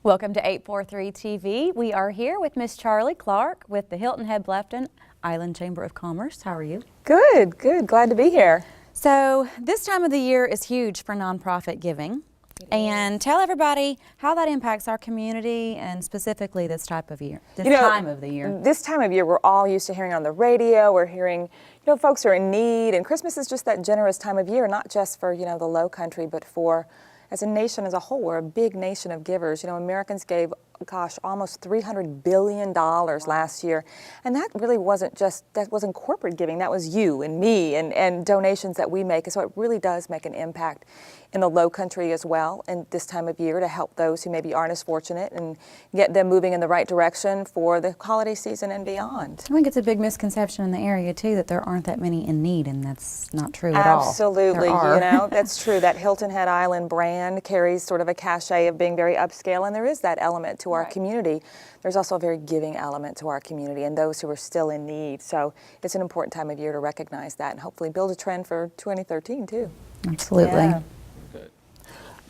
Welcome to 843 TV. We are here with Miss Charlie Clark with the Hilton Head-Bluffton Island Chamber of Commerce. How are you? Good, good. Glad to be here. So this time of the year is huge for nonprofit giving. And tell everybody how that impacts our community and specifically this type of year, time of the year. This time of year, we're all used to hearing on the radio, we're hearing, folks are in need, and Christmas is just that generous time of year, not just for, the Lowcountry, but for, as a nation as a whole. We're a big nation of givers. Americans gave, almost $300 billion last year. And that really wasn't corporate giving, that was you and me and donations that we make. So it really does make an impact in the Lowcountry as well in this time of year to help those who maybe aren't as fortunate and get them moving in the right direction for the holiday season and beyond. I think it's a big misconception in the area too that there aren't that many in need, and that's not true at all. Absolutely, that's true. That Hilton Head Island brand carries sort of a cachet of being very upscale, and there is that element to our community. There's also a very giving element to our community and those who are still in need. So it's an important time of year to recognize that and hopefully build a trend for 2013 too. Absolutely. Yeah.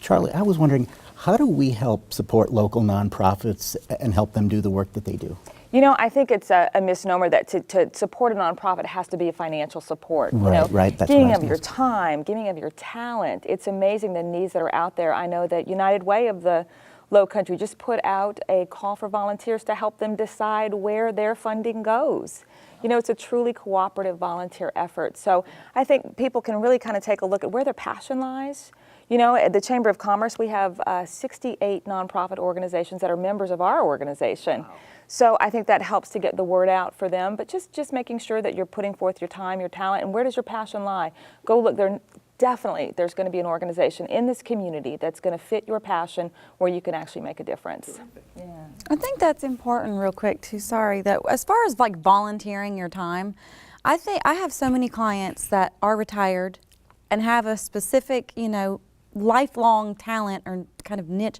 Charlie, I was wondering, how do we help support local nonprofits and help them do the work that they do? I think it's a misnomer that to support a nonprofit has to be a financial support. Right. That's giving of your time, giving of your talent. It's amazing the needs that are out there. I know that United Way of the Lowcountry just put out a call for volunteers to help them decide where their funding goes. It's a truly cooperative volunteer effort. So I think people can really kind of take a look at where their passion lies. At the Chamber of Commerce, we have 68 nonprofit organizations that are members of our organization. Wow. So I think that helps to get the word out for them, but just making sure that you're putting forth your time, your talent, and where does your passion lie? Go look. There's going to be an organization in this community that's going to fit your passion where you can actually make a difference. Yeah. I think that's important real quick too, that as far as like volunteering your time, I think I have so many clients that are retired and have a specific, lifelong talent or kind of niche,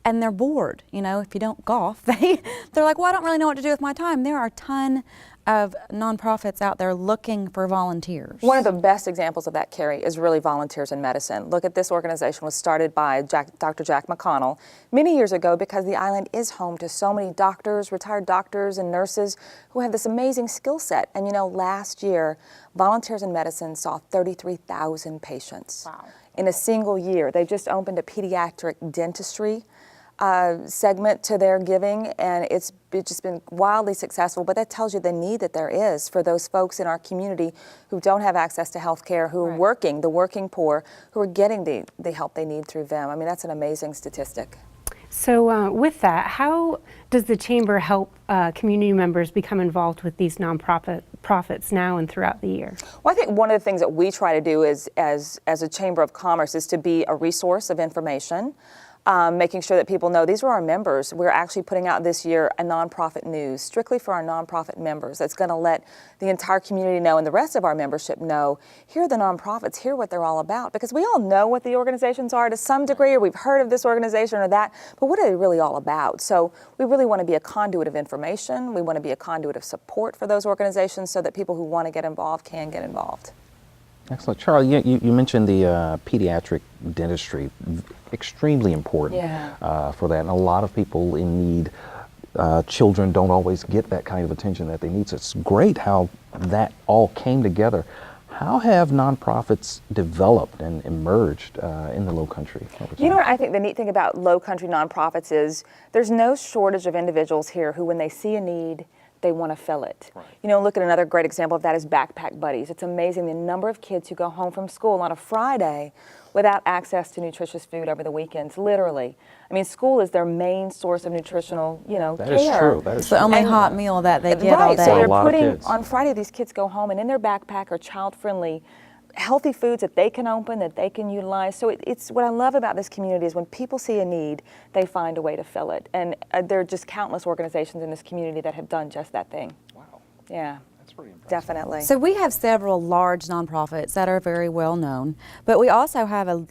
and they're bored. If you don't golf, they're like, well, I don't really know what to do with my time. There are a ton of nonprofits out there looking for volunteers. One of the best examples of that, Carrie, is really Volunteers in Medicine. Look at this organization was started by Dr. Jack McConnell many years ago because the island is home to so many doctors, retired doctors and nurses who have this amazing skill set. And last year, Volunteers in Medicine saw 33,000 patients. Wow. In a single year. They've just opened a pediatric dentistry segment to their giving, and it's just been wildly successful. But that tells you the need that there is for those folks in our community who don't have access to health care, who are working, the working poor, who are getting the help they need through them. I mean, that's an amazing statistic. So with that, how does the Chamber help community members become involved with these nonprofits now and throughout the year? Well, I think one of the things that we try to do as a Chamber of Commerce is to be a resource of information. Making sure that people know these are our members. We're actually putting out this year a nonprofit news strictly for our nonprofit members that's going to let the entire community know and the rest of our membership know, here are the nonprofits, here what they're all about. Because we all know what the organizations are to some degree, or we've heard of this organization or that, but what are they really all about? So we really want to be a conduit of information. We want to be a conduit of support for those organizations so that people who want to get involved can get involved. Excellent. Charlie, you mentioned the pediatric dentistry, extremely important for that. And a lot of people in need, children don't always get that kind of attention that they need. So it's great how that all came together. How have nonprofits developed and emerged in the Lowcountry? What I think the neat thing about Lowcountry nonprofits is there's no shortage of individuals here who, when they see a need, they want to fill it. Right. Look at another great example of that is Backpack Buddies. It's amazing the number of kids who go home from school on a Friday without access to nutritious food over the weekends, literally. I mean, school is their main source of nutritional, That care. is true. That is it's the only hot meal that they get all day. So they're putting, on Friday, these kids go home and in their backpack are child-friendly, healthy foods that they can open, that they can utilize. So it's what I love about this community is when people see a need, they find a way to fill it. And there are just countless organizations in this community that have done just that thing. Wow. Yeah. That's pretty impressive. Definitely. So we have several large nonprofits that are very well known, but we also have a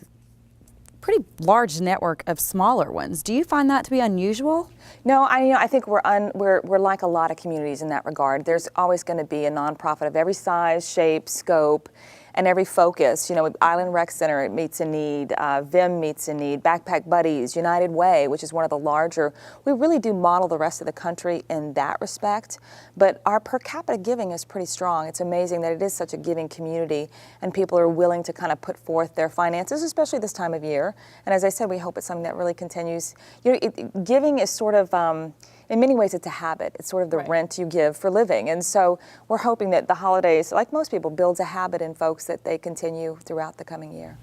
pretty large network of smaller ones. Do you find that to be unusual? No, I think we're like a lot of communities in that regard. There's always going to be a nonprofit of every size, shape, scope. and every focus. You know, Island Rec Center, it meets a need, VIM meets a need, Backpack Buddies, United Way, which is one of the larger. We really do model the rest of the country in that respect, but our per capita giving is pretty strong. It's amazing that it is such a giving community, and people are willing to kind of put forth their finances, especially this time of year. And as I said, we hope it's something that really continues. You know, giving is sort of, in many ways, it's a habit. It's sort of the rent you give for living. And so we're hoping that the holidays, like most people, builds a habit in folks that they continue throughout the coming year.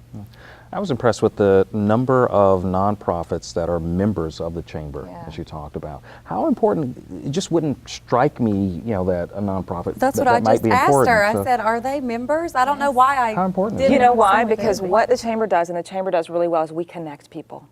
I was impressed with the number of nonprofits that are members of the chamber, as you talked about. How important, it just wouldn't strike me, you know, that a nonprofit That's that what I might just be asked important. her. I So said, are they members? I don't know why I How important is didn't it? You know why? assume that Because they what the chamber does, and the chamber does really well, is we connect people.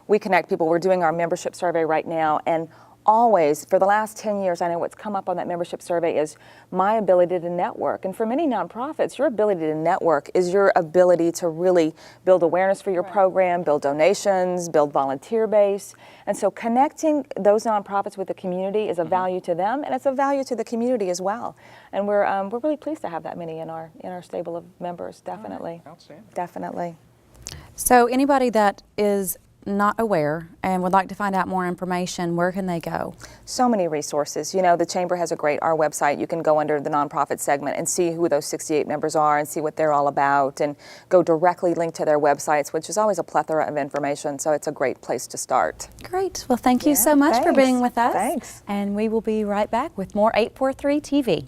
We connect people. We're doing our membership survey right now, and always, for the last 10 years, I know what's come up on that membership survey is my ability to network. And for many nonprofits, your ability to network is your ability to really build awareness for your program, build donations, build volunteer base. And so connecting those nonprofits with the community is a value to them, and it's a value to the community as well. And we're really pleased to have that many in our stable of members, definitely. Outstanding. Definitely. So anybody that is not aware and would like to find out more information, where can they go? So many resources. You know, the Chamber has our website. You can go under the nonprofit segment and see who those 68 members are and see what they're all about, and go directly link to their websites, which is always a plethora of information. So it's a great place to start. Great. Well, thank you so much for thanks. being with us. Thanks. And we will be right back with more 843 TV.